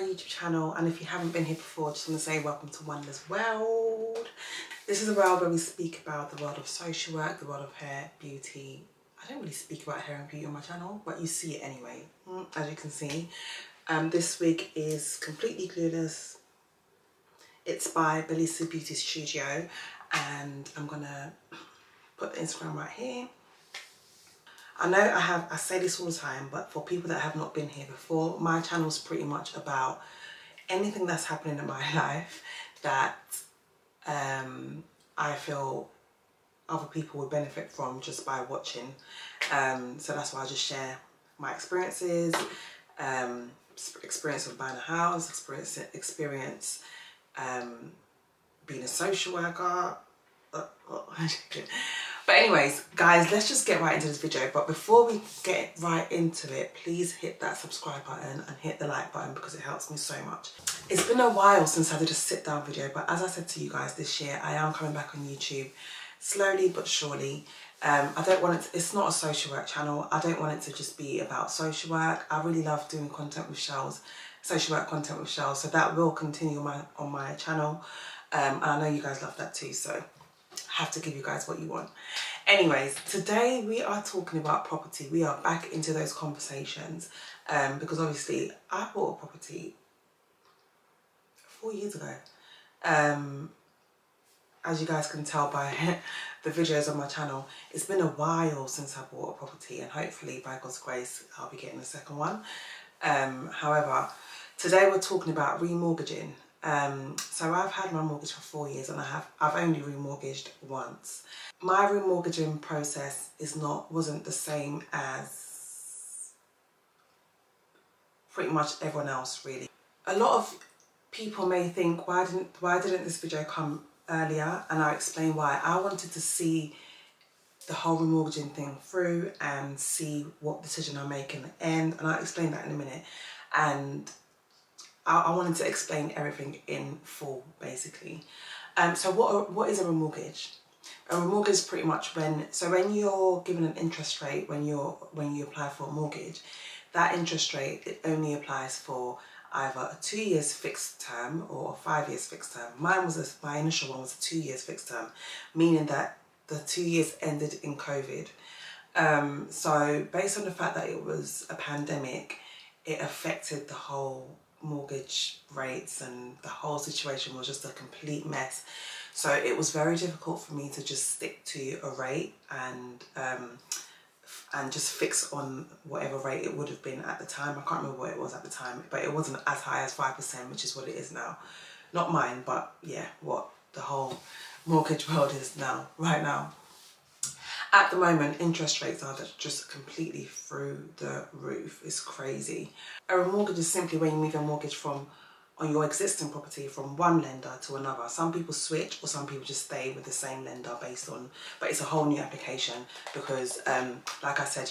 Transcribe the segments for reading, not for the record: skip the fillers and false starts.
YouTube channel, and if you haven't been here before, just want to say welcome to Wonder's World. This is a world where we speak about the world of social work, the world of hair, beauty. I don't really speak about hair and beauty on my channel, but you see it anyway, as you can see. This wig is Completely Clueless. It's by Belisa Beauty Studio, and I'm gonna put the Instagram right here. I know I say this all the time, but for people that have not been here before, my channel is pretty much about anything that's happening in my life that I feel other people would benefit from just by watching. So that's why I just share my experiences, experience of buying a house, experience being a social worker. But anyways, guys, let's just get right into this video. But before we get right into it, please hit that subscribe button and hit the like button because it helps me so much. It's been a while since I did a sit down video, but as I said to you guys this year, I am coming back on YouTube slowly but surely. I don't want it it's not a social work channel. I don't want it to just be about social work. I really love doing content with Shells, social work content with Shells, so that will continue on my channel. And I know you guys love that too, so I have to give you guys what you want. Anyways, today we are talking about property. We are back into those conversations because obviously I bought a property 4 years ago. As you guys can tell by the videos on my channel, it's been a while since I bought a property, and hopefully by God's grace I'll be getting a second one. However, today we're talking about remortgaging. So I've had my mortgage for 4 years, and I've only remortgaged once. My remortgaging process wasn't the same as pretty much everyone else, really. A lot of people may think, why didn't this video come earlier? And I'll explain why. I wanted to see the whole remortgaging thing through and see what decision I make in the end, and I'll explain that in a minute. And I wanted to explain everything in full, basically. So what is a remortgage? A remortgage is pretty much when you're given an interest rate when you apply for a mortgage, that interest rate, it only applies for either a 2 years fixed term or a 5 years fixed term. My initial one was a 2 years fixed term, meaning that the 2 years ended in COVID. So based on the fact that it was a pandemic, it affected the whole mortgage rates, and the whole situation was just a complete mess. So it was very difficult for me to just stick to a rate and just fix on whatever rate it would have been at the time. I can't remember what it was at the time, but it wasn't as high as 5%, which is what it is now. Not mine, but yeah, what the whole mortgage world is now, right now. At the moment, interest rates are just completely through the roof. It's crazy. A remortgage is simply when you move your mortgage on your existing property from one lender to another. Some people switch, or some people just stay with the same lender but it's a whole new application because, like I said,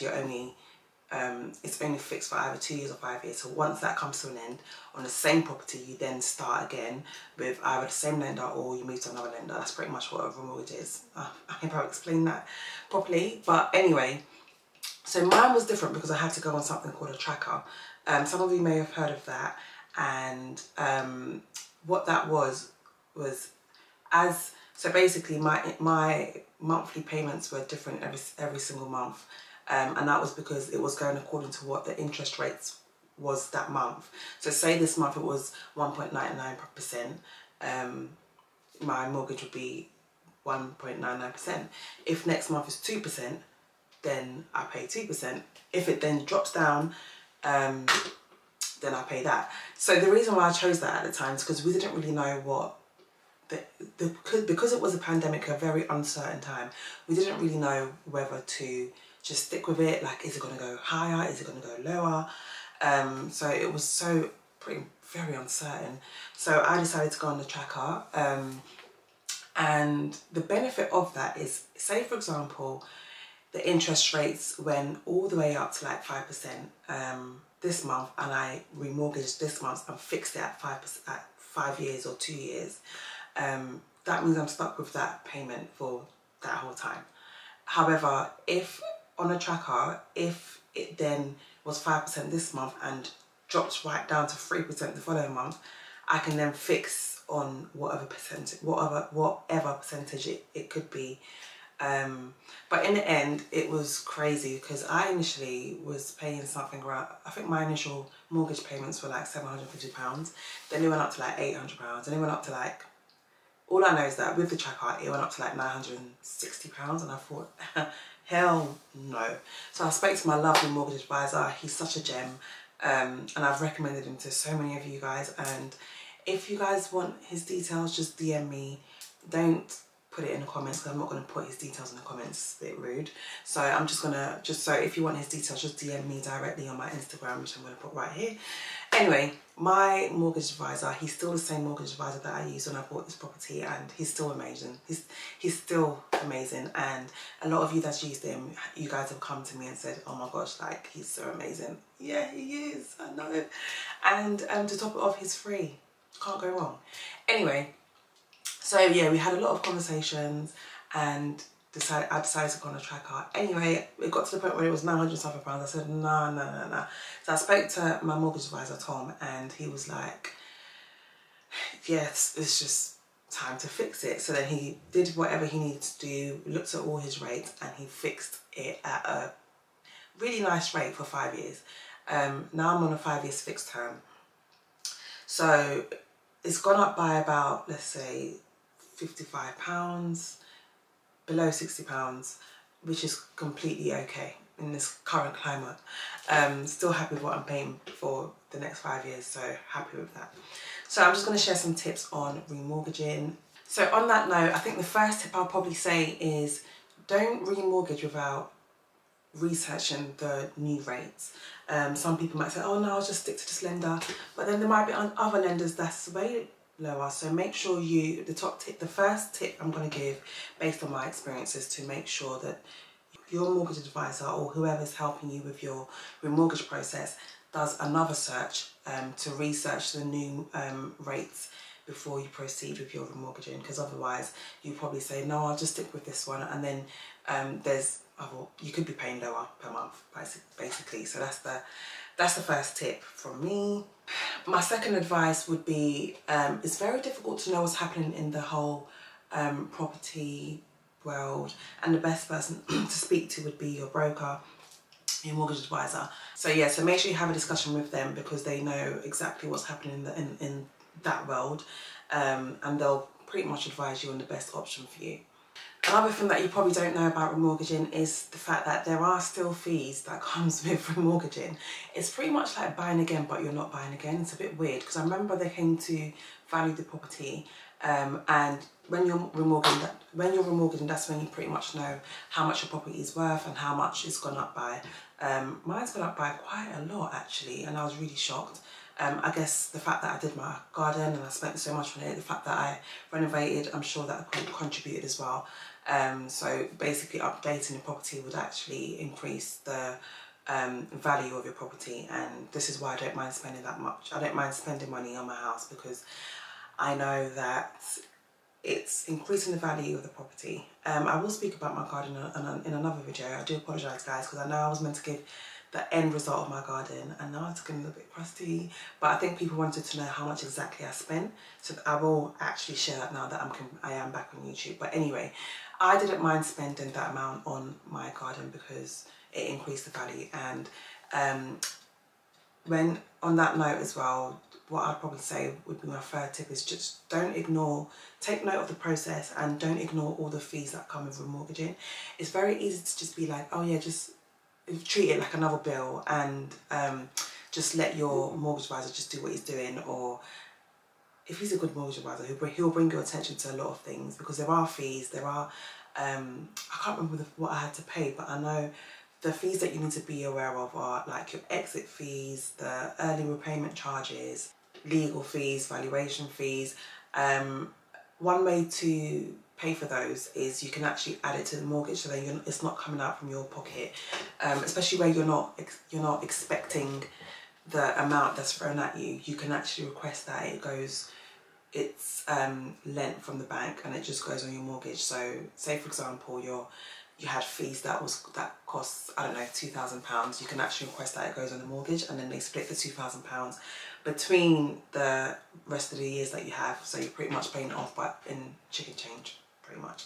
it's only fixed for either 2 years or 5 years. So once that comes to an end on the same property, you then start again with either the same lender or you move to another lender. That's pretty much what a remortgage is. I hope I've explained that properly. But anyway, so mine was different because I had to go on something called a tracker. Some of you may have heard of that. And what that was so basically my monthly payments were different every single month. And that was because it was going according to what the interest rates was that month. So say this month it was 1.99%, my mortgage would be 1.99%. If next month is 2%, then I pay 2%. If it then drops down, then I pay that. So the reason why I chose that at the time is because we didn't really know what because it was a pandemic, a very uncertain time. We didn't really know whether to just stick with it, like, is it going to go higher, is it going to go lower? So it was very uncertain. So I decided to go on the tracker, and the benefit of that is, say for example, the interest rates went all the way up to like 5% this month, and I remortgaged this month and fixed it at 5% at 5 years or 2 years. That means I'm stuck with that payment for that whole time. However, if on a tracker, if it then was 5% this month and drops right down to 3% the following month, I can then fix on whatever percentage it could be. But in the end, it was crazy because I initially was paying something around, I think my initial mortgage payments were like £750. Then it went up to like £800. And it went up to like, all I know is that with the tracker, it went up to like £960. And I thought, hell no. So I spoke to my lovely mortgage advisor. He's such a gem. And I've recommended him to so many of you guys. And if you guys want his details, just DM me. Don't put it in the comments because I'm not going to put his details in the comments. It's a bit rude. So I'm just going to, so if you want his details, just DM me directly on my Instagram, which I'm going to put right here. Anyway, my mortgage advisor, he's still the same mortgage advisor that I used when I bought this property, and he's still amazing. He's still amazing, and a lot of you that's used him, you guys have come to me and said, oh my gosh, like, he's so amazing. Yeah, he is, I know it. And to top it off, he's free. Can't go wrong. Anyway, so yeah, we had a lot of conversations and I decided to go on a tracker. Anyway, it got to the point where it was £900 something. I said, no. So I spoke to my mortgage advisor, Tom, and he was like, yes, it's just time to fix it. So then he did whatever he needed to do, looked at all his rates, and he fixed it at a really nice rate for 5 years. Now I'm on a 5 years fixed term. So it's gone up by about, let's say, £55, below £60, which is completely okay in this current climate. Still happy with what I'm paying for the next 5 years, so happy with that. So I'm just going to share some tips on remortgaging. So on that note, I think the first tip I'll probably say is don't remortgage without researching the new rates. Some people might say, oh no, I'll just stick to this lender, but then there might be other lenders that's way lower. So make sure the first tip I'm going to give based on my experiences, to make sure that your mortgage advisor or whoever's helping you with your remortgage process does another search to research the new rates before you proceed with your remortgaging, because otherwise you probably say, no, I'll just stick with this one, and then you could be paying lower per month basically. So that's the first tip from me. My second advice would be, it's very difficult to know what's happening in the whole property world, and the best person to speak to would be your broker, your mortgage advisor. So yeah, so make sure you have a discussion with them, because they know exactly what's happening in that world, and they'll pretty much advise you on the best option for you. Another thing that you probably don't know about remortgaging is the fact that there are still fees that comes with remortgaging. It's pretty much like buying again, but you're not buying again. It's a bit weird, because I remember they came to value the property, and when you're remortgaging, that's when you pretty much know how much your property is worth and how much it's gone up by. Mine's gone up by quite a lot actually, and I was really shocked. I guess the fact that I did my garden and I spent so much on it, the fact that I renovated, I'm sure that contributed as well. So basically updating the property would actually increase the value of your property, and this is why I don't mind spending that much. I don't mind spending money on my house, because I know that it's increasing the value of the property. I will speak about my garden in another video. I do apologise guys, because I know I was meant to give the end result of my garden, and now it's getting a little bit crusty, but I think people wanted to know how much exactly I spent, so I will actually share that now that I am back on YouTube. But anyway, I didn't mind spending that amount on my garden because it increased the value. And when on that note as well, what I'd probably say would be my third tip is just take note of the process, and don't ignore all the fees that come with remortgaging. It's very easy to just be like, oh yeah, just treat it like another bill, and just let your mortgage advisor just do what he's doing. Or if he's a good mortgage advisor, he'll bring your attention to a lot of things, because there are fees, there are, I can't remember what I had to pay, but I know the fees that you need to be aware of are like your exit fees, the early repayment charges, legal fees, valuation fees. One way to pay for those is you can actually add it to the mortgage, so that it's not coming out from your pocket, especially where you're not expecting the amount that's thrown at you. You can actually request that it's lent from the bank, and it just goes on your mortgage. So say for example you're you had fees that cost, I don't know, £2,000, you can actually request that it goes on the mortgage, and then they split the £2,000 between the rest of the years that you have. So you're pretty much paying it off in chicken change, pretty much.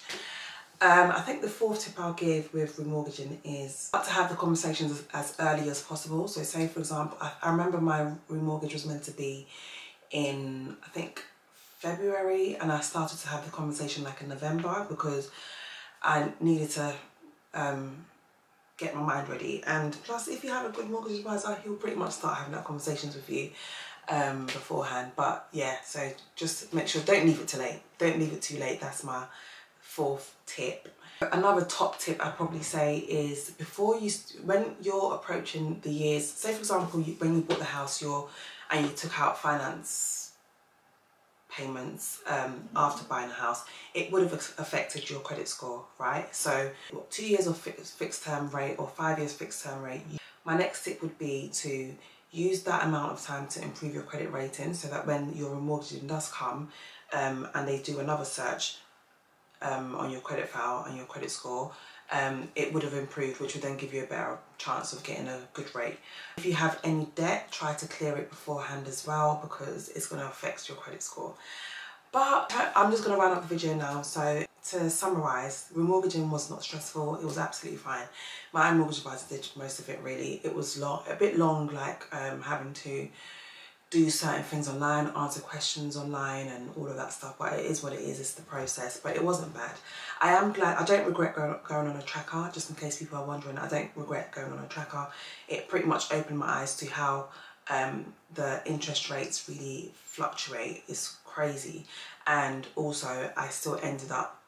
I think the fourth tip I'll give with remortgaging is to have the conversations as early as possible. So say, for example, I remember my remortgage was meant to be in, I think, February, and I started to have the conversation like in November because I needed to get my mind ready. And plus, if you have a good mortgage advisor, he'll pretty much start having that conversations with you beforehand. But yeah, so just make sure, don't leave it too late. Don't leave it too late. That's my fourth tip. Another top tip I'd probably say is when you're approaching the years, say for example, when you bought the house, and you took out finance payments after buying a house, it would have affected your credit score, right? So 2 years of fixed term rate or 5 years fixed term rate. My next tip would be to use that amount of time to improve your credit rating, so that when your remortgaging does come and they do another search on your credit file and your credit score, it would have improved, which would then give you a better chance of getting a good rate. If you have any debt, try to clear it beforehand as well, because it's going to affect your credit score. But I'm just going to round up the video now. So to summarise, remortgaging was not stressful. It was absolutely fine. My own mortgage advisor did most of it really. It was a bit long, like having to do certain things online, answer questions online and all of that stuff, but it is what it is, it's the process. But it wasn't bad. I am glad, I don't regret going on a tracker, just in case people are wondering. I don't regret going on a tracker. It pretty much opened my eyes to how the interest rates really fluctuate. It's crazy. And also I still ended up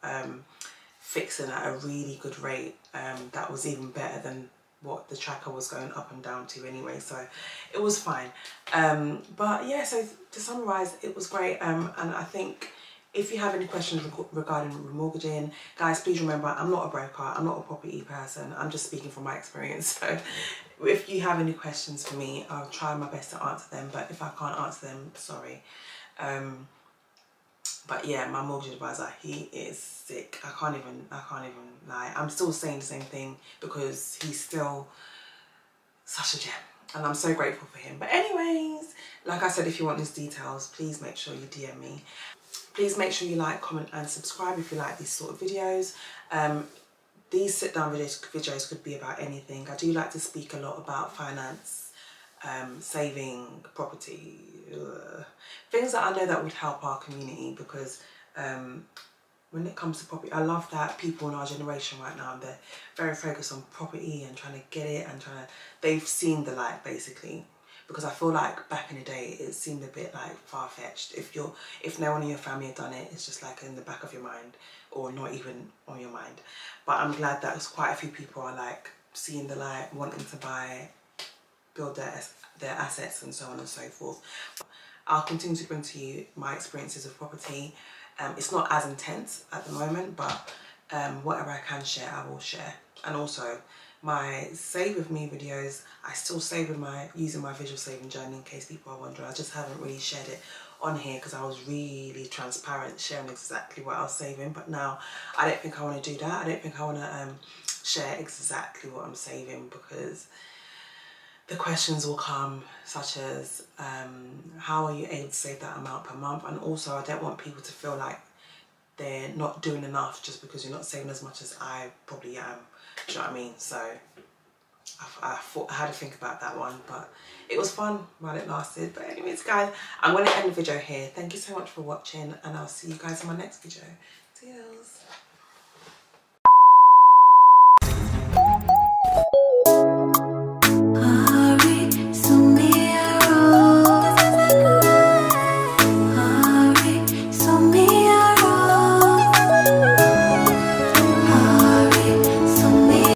fixing at a really good rate that was even better than what the tracker was going up and down to anyway, so it was fine. But yeah, so to summarise, it was great, and I think if you have any questions regarding remortgaging, guys, please remember, I'm not a broker, I'm not a property person, I'm just speaking from my experience. So if you have any questions for me, I'll try my best to answer them, but if I can't answer them, sorry. But yeah, my mortgage advisor, he is sick. I can't even lie. I'm still saying the same thing because he's still such a gem, and I'm so grateful for him. But anyways, like I said, if you want his details, please make sure you DM me. Please make sure you like, comment and subscribe if you like these sort of videos. These sit down videos could be about anything. I do like to speak a lot about finance, saving, property, things that I know that would help our community, because when it comes to property, I love that people in our generation right now, they're very focused on property and trying to get it, and they've seen the light basically, because I feel like back in the day it seemed a bit like far-fetched. If no one in your family had done it, it's just like in the back of your mind, or not even on your mind. But I'm glad that there's quite a few people are like seeing the light, wanting to buy, build their assets and so on and so forth. I'll continue to bring to you my experiences of property. It's not as intense at the moment, but whatever I can share, I will share. And also my save with me videos, I still save using my visual saving journey, in case people are wondering. I just haven't really shared it on here because I was really transparent, sharing exactly what I was saving. But now I don't think I want to do that. I don't think I want to share exactly what I'm saving, because the questions will come, such as how are you able to save that amount per month? And also I don't want people to feel like they're not doing enough just because you're not saving as much as I probably am. Do you know what I mean? So I had to think about that one, but it was fun while it lasted. But anyways, guys, I'm going to end the video here. Thank you so much for watching, and I'll see you guys in my next video. Cheers.